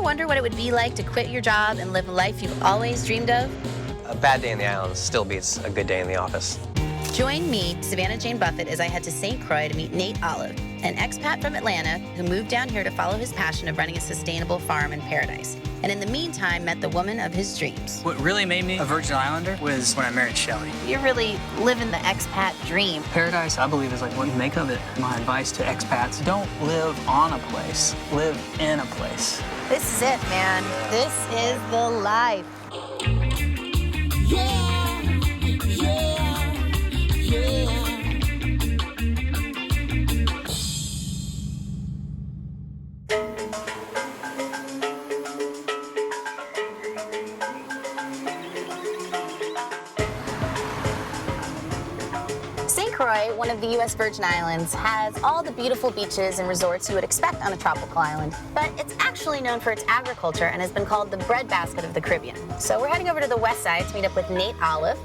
ever wonder what it would be like to quit your job and live a life you've always dreamed of? A bad day in the islands still beats a good day in the office. Join me, Savannah Jane Buffett, as I head to St. Croix to meet Nate Olive, an expat from Atlanta who moved down here to follow his passion of running a sustainable farm in paradise. And in the meantime, met the woman of his dreams. What really made me a Virgin Islander was when I married Shelly. You're really living the expat dream. Paradise, I believe, is like what you make of it. My advice to expats, don't live on a place, live in a place. This is it, man. This is the life. Yeah, yeah, yeah. St. Croix, one of the U.S. Virgin Islands, has all the beautiful beaches and resorts you would expect on a tropical island. But it's actually known for its agriculture and has been called the breadbasket of the Caribbean. So we're heading over to the west side to meet up with Nate Olive,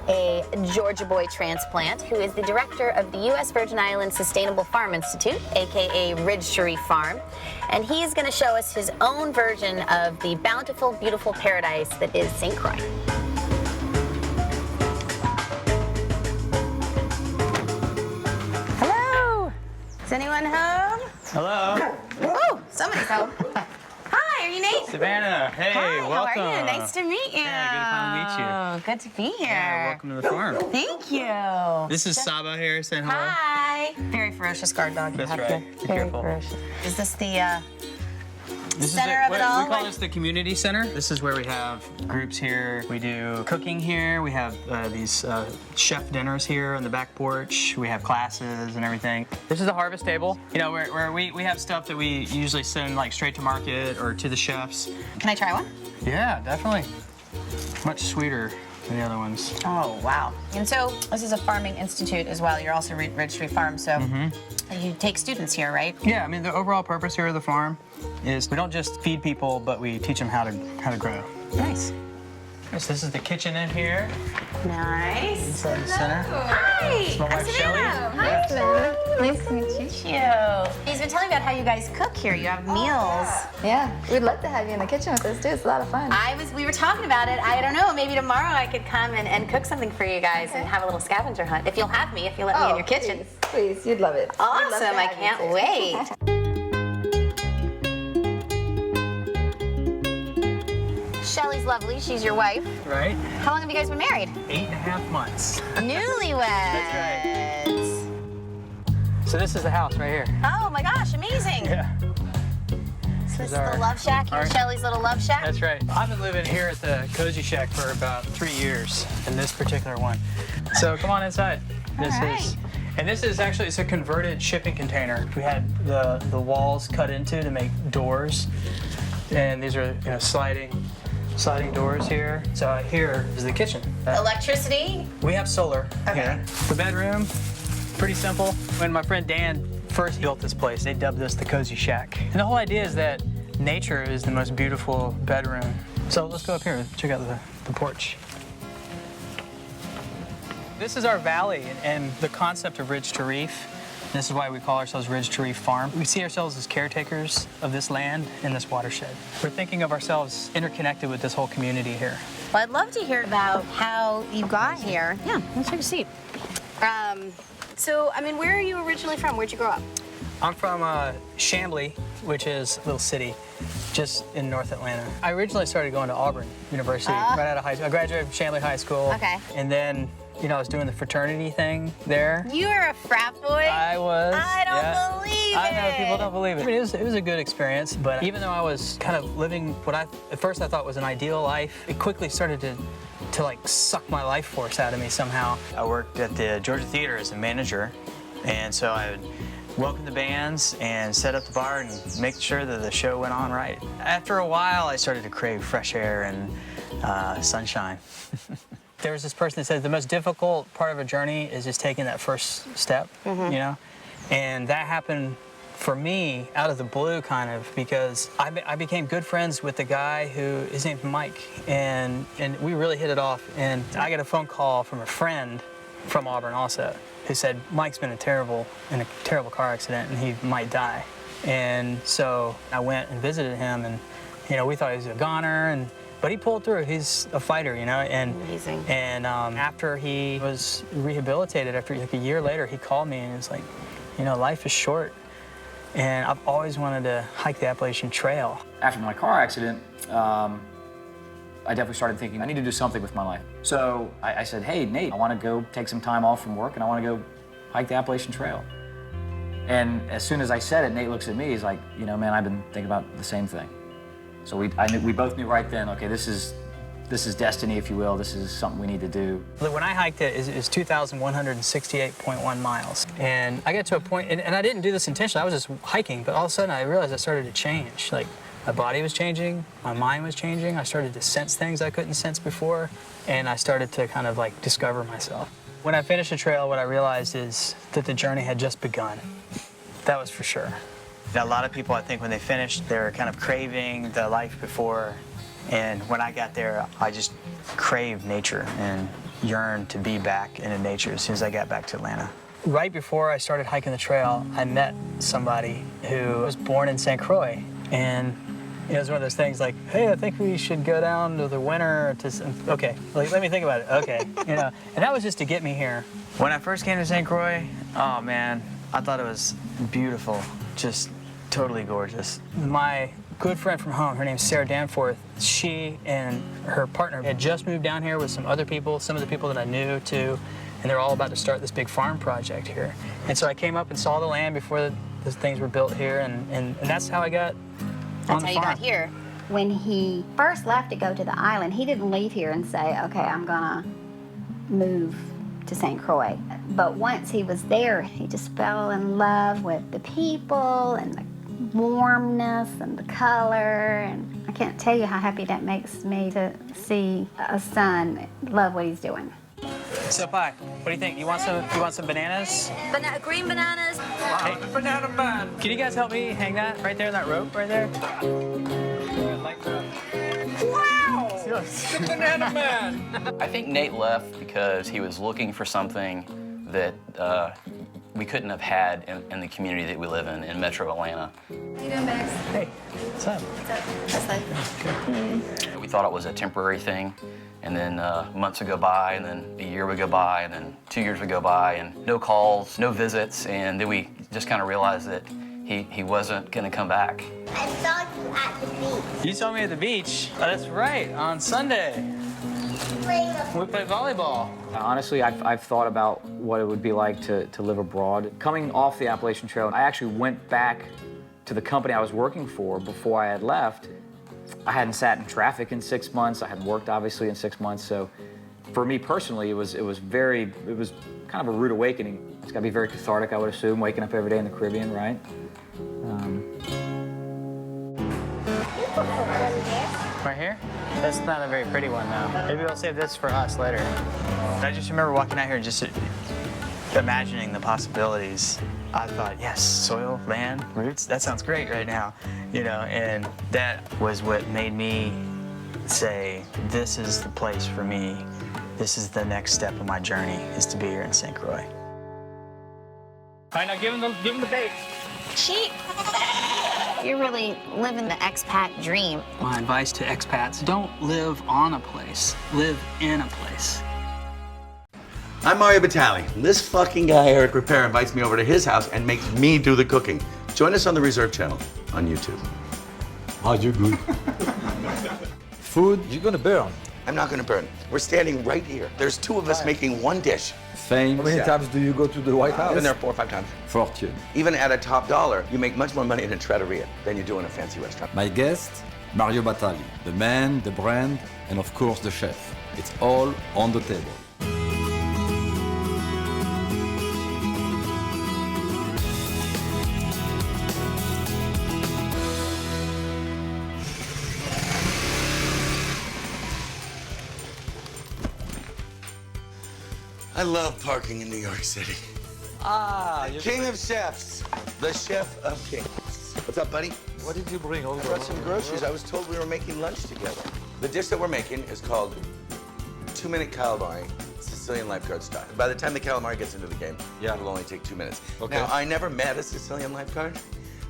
a Georgia boy transplant who is the director of the U.S. Virgin Islands Sustainable Farm Institute, aka Ridge to Reef Farm. And he's going to show us his own version of the bountiful, beautiful paradise that is St. Croix. Is anyone home? Hello. Oh, somebody's home. Hi, are you Nate? Savannah, hey, Hi, welcome. how are you? Nice to meet you. Yeah, Good to be here. Yeah, welcome to the farm. Thank you. This is Saba here saying hello. Hi. Very ferocious guard dog. That's you have right. to- Be Very careful. ferocious. Is this the This center is of it we all? call this the community center. This is where we have groups here. We do cooking here. We have these chef dinners here on the back porch. We have classes and everything. This is the harvest table. You know, where we have stuff that we usually send like straight to market or to the chefs. Can I try one? Yeah, definitely. Much sweeter than the other ones. Oh, wow. And so this is a farming institute as well. You're also Ridge Street Farm, so you take students here, right? Yeah, I mean the overall purpose here of the farm is we don't just feed people, but we teach them how to grow. Nice. Yes, this is the kitchen in here. Nice. Inside the center. Hi. It's my wife, Shelly. Hi, Savannah. Nice to meet you. He's been telling me about how you guys cook here. You have meals. Yeah, we'd love to have you in the kitchen with us too. It's a lot of fun. We were talking about it. I don't know, maybe tomorrow I could come and cook something for you guys and have a little scavenger hunt. If you'll have me, if you let me in your kitchen. Please, you'd love it. We'd love to Awesome, I have you can't too. wait. Shelly's lovely, she's your wife. Right? How long have you guys been married? 8.5 months. Newlyweds. That's So this is the house right here. Oh my gosh, amazing. Yeah. So this is our- the love shack, our- Shelly's little love shack? That's right. I've been living here at the Cozy Shack for about 3 years in this particular one. So come on inside. This is, and this is actually, it's a converted shipping container. We had the walls cut into to make doors. And these are, you know, sliding doors here. So here is the kitchen. Electricity? We have solar here. The bedroom, pretty simple. When my friend Dan first built this place, they dubbed this the Cozy Shack. And the whole idea is that nature is the most beautiful bedroom. So let's go up here and check out the porch. This is our valley and the concept of Ridge to Reef. This is why we call ourselves Ridge to Reef Farm. We see ourselves as caretakers of this land and this watershed. We're thinking of ourselves interconnected with this whole community here. Well, I'd love to hear about how you got here. Yeah, let's take a seat. So, I mean, where are you originally from? Where'd you grow up? I'm from Chamblee, which is a little city just in North Atlanta. I originally started going to Auburn University right out of high school. I graduated from Chamblee High School. Okay. And then, you know, I was doing the fraternity thing there. You were a frat boy? I was. I don't believe it. I know, people don't believe it. I mean, it was a good experience, but even though I was kind of living what at first I thought was an ideal life, it quickly started to like suck my life force out of me somehow. I worked at the Georgia Theater as a manager, and so I would welcome the bands and set up the bar and make sure that the show went on right. After a while, I started to crave fresh air and sunshine. There was this person that said the most difficult part of a journey is just taking that first step, you know? And that happened for me out of the blue kind of because I became good friends with the guy his name's Mike, and we really hit it off. And I got a phone call from a friend from Auburn also who said Mike's been in a terrible car accident and he might die. And so I went and visited him, and You know, we thought he was a goner, but he pulled through. He's a fighter, you know. And Amazing. And after he was rehabilitated, after like a year later, he called me and he was like, you know, life is short, and I've always wanted to hike the Appalachian Trail. After my car accident, I definitely started thinking, I need to do something with my life. So I said, hey, Nate, I want to go take some time off from work and I want to go hike the Appalachian Trail. And as soon as I said it, Nate looks at me, he's like, you know, man, I've been thinking about the same thing. So we both knew right then, okay, this is destiny, if you will. This is something we need to do. When I hiked it, it was 2,168.1 miles. And I got to a point, and I didn't do this intentionally, I was just hiking, but all of a sudden I realized I started to change. Like, my body was changing, my mind was changing, I started to sense things I couldn't sense before, and I started to kind of like discover myself. When I finished the trail, what I realized is that the journey had just begun. That was for sure. A lot of people, I think, when they finished, they were kind of craving the life before. And when I got there, I just craved nature and yearned to be back into nature as soon as I got back to Atlanta. Right before I started hiking the trail, I met somebody who was born in St. Croix. And it was one of those things like, hey, I think we should go down to the winter to, okay, like, let me think about it, okay, you know. And that was just to get me here. When I first came to St. Croix, oh man, I thought it was beautiful, just totally gorgeous. My good friend from home, her name's Sarah Danforth, she and her partner had just moved down here with some other people, some of the people that I knew too, and they were all about to start this big farm project here. And so I came up and saw the land before the things were built here, and that's how I got on the farm. That's how you got here. When he first left to go to the island, he didn't leave here and say, okay, I'm gonna move to St. Croix. But once he was there, he just fell in love with the people and the warmness and the color, and I can't tell you how happy that makes me to see a son love what he's doing. So, Pi, what do you think? You want some bananas? Green bananas. Hey, banana man. Can you guys help me hang that right there, that rope right there? Wow! The banana man. I think Nate left because he was looking for something that we couldn't have had in the community that we live in Metro Atlanta. How you doing, Max? Hey, what's up? What's up? That's life. We thought it was a temporary thing, and then months would go by, and then a year would go by, and then 2 years would go by, and no calls, no visits, and then we just kind of realized that he wasn't going to come back. I saw you at the beach. You saw me at the beach. Oh, that's right, on Sunday. We played volleyball. Honestly, I've thought about what it would be like to live abroad. Coming off the Appalachian Trail, I actually went back to the company I was working for before I had left. I hadn't sat in traffic in 6 months. I hadn't worked, obviously, in 6 months. So for me personally, it was kind of a rude awakening. It's got to be very cathartic, I would assume, waking up every day in the Caribbean, right? Right here? That's not a very pretty one, though. Maybe we'll save this for us later. I just remember walking out here and just imagining the possibilities. I thought, yes, soil, land, roots, that sounds great right now, you know, and that was what made me say, this is the place for me. This is the next step of my journey, is to be here in St. Croix. All right, now give him the bait. Sheep. You're really living the expat dream. My advice to expats, don't live on a place, live in a place. I'm Mario Batali. This fucking guy, Eric Repair, invites me over to his house and makes me do the cooking. Join us on the Reserve channel on YouTube. Oh, you're good. Food, you're gonna burn. I'm not gonna burn. We're standing right here. There's two of us making one dish. Same. How many times do you go to the White House? I've been there 4 or 5 times. Fortune. Even at a top dollar, you make much more money in a trattoria than you do in a fancy restaurant. My guest, Mario Batali. The man, the brand, and of course the chef. It's all on the table. I love parking in New York City. The king of chefs. The chef of kings. What's up, buddy? What did you bring over? I brought some groceries. I was told we were making lunch together. The dish that we're making is called 2-minute calamari, Sicilian lifeguard style. By the time the calamari gets into the game, it'll only take 2 minutes. Okay. Now, I never met a Sicilian lifeguard,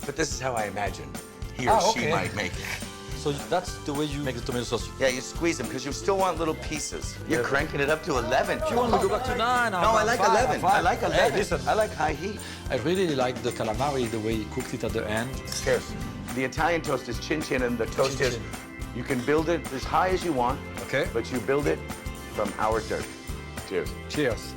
but this is how I imagine he or she might make it. So that's the way you make the tomato sauce. Yeah, you squeeze them because you still want little pieces. You're cranking it up to 11. If you want to go back to 9, No, I like 11. I like 11. Hey, listen. I like high heat. I really like the calamari, the way he cooked it at the end. Cheers. The Italian toast is chin-chin, and the toast is, you can build it as high as you want, Okay. but you build it from our dirt. Cheers. Cheers.